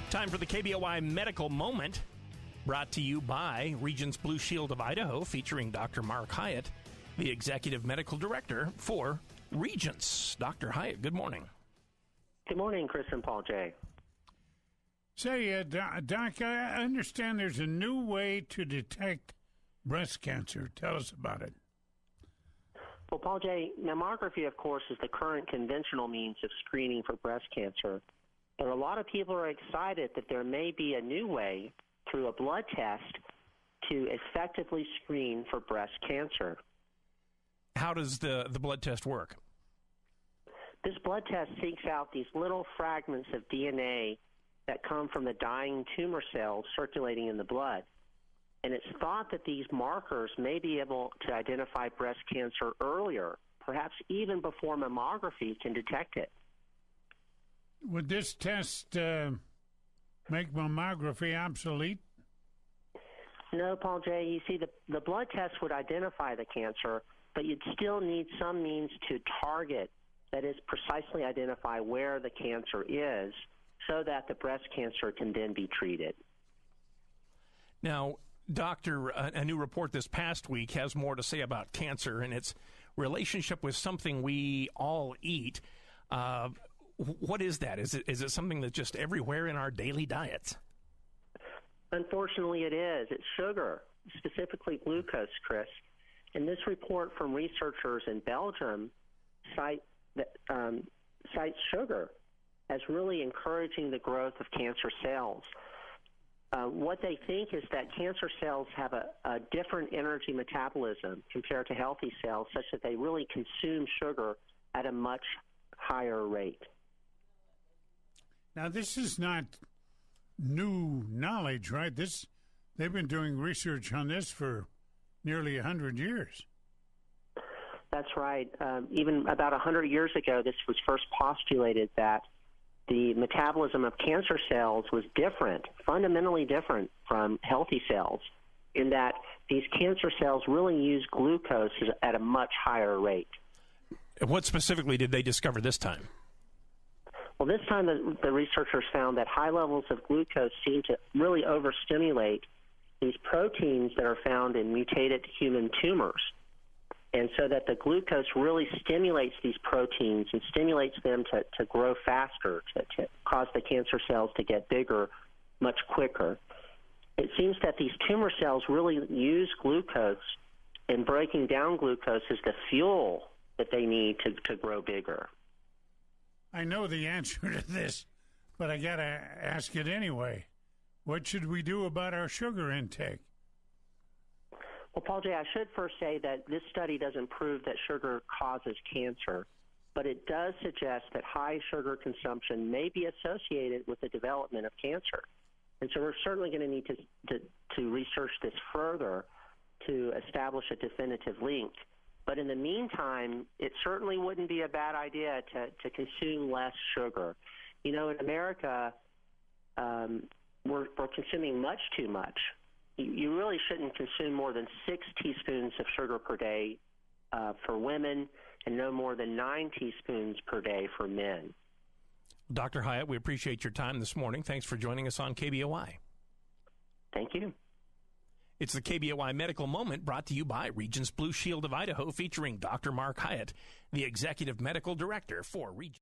Time for the KBOI Medical Moment, brought to you by Regence Blue Shield of Idaho, featuring Dr. Mark Hiatt, the Executive Medical Director for Regence. Dr. Hiatt, good morning. Good morning, Chris and Paul J. Say, Doc, I understand there's a new way to detect breast cancer. Tell us about it. Well, Paul J., mammography, of course, is the current conventional means of screening for breast cancer. But a lot of people are excited that there may be a new way through a blood test to effectively screen for breast cancer. How does the blood test work? This blood test seeks out these little fragments of DNA that come from the dying tumor cells circulating in the blood. And it's thought that these markers may be able to identify breast cancer earlier, perhaps even before mammography can detect it. Would this test make mammography obsolete? No, Paul J. You see, the blood test would identify the cancer, but you'd still need some means to target, that is, precisely identify where the cancer is so that the breast cancer can then be treated. Now, Doctor, a new report this past week has more to say about cancer and its relationship with something we all eat. What is that? Is it something that's just everywhere in our daily diets? Unfortunately, it is. It's sugar, specifically glucose, Chris. And this report from researchers in Belgium cites sugar as really encouraging the growth of cancer cells. What they think is that cancer cells have a different energy metabolism compared to healthy cells, such that they really consume sugar at a much higher rate. Now, this is not new knowledge, right? They've been doing research on this for nearly 100 years. That's right. Even about 100 years ago, this was first postulated that the metabolism of cancer cells was different, fundamentally different from healthy cells, in that these cancer cells really use glucose at a much higher rate. What specifically did they discover this time? Well, this time the researchers found that high levels of glucose seem to really overstimulate these proteins that are found in mutated human tumors. And so that the glucose really stimulates these proteins and stimulates them to grow faster, to cause the cancer cells to get bigger much quicker. It seems that these tumor cells really use glucose, and breaking down glucose is the fuel that they need to grow bigger. I know the answer to this, but I got to ask it anyway. What should we do about our sugar intake? Well, Paul J., I should first say that this study doesn't prove that sugar causes cancer, but it does suggest that high sugar consumption may be associated with the development of cancer. And so we're certainly going to need to research this further to establish a definitive link. But in the meantime, it certainly wouldn't be a bad idea to consume less sugar. You know, in America, we're consuming much too much. You really shouldn't consume more than 6 teaspoons of sugar per day for women, and no more than 9 teaspoons per day for men. Dr. Hiatt, we appreciate your time this morning. Thanks for joining us on KBOI. Thank you. It's the KBOI Medical Moment, brought to you by Regence Blue Shield of Idaho, featuring Dr. Mark Hiatt, the Executive Medical Director for Regence.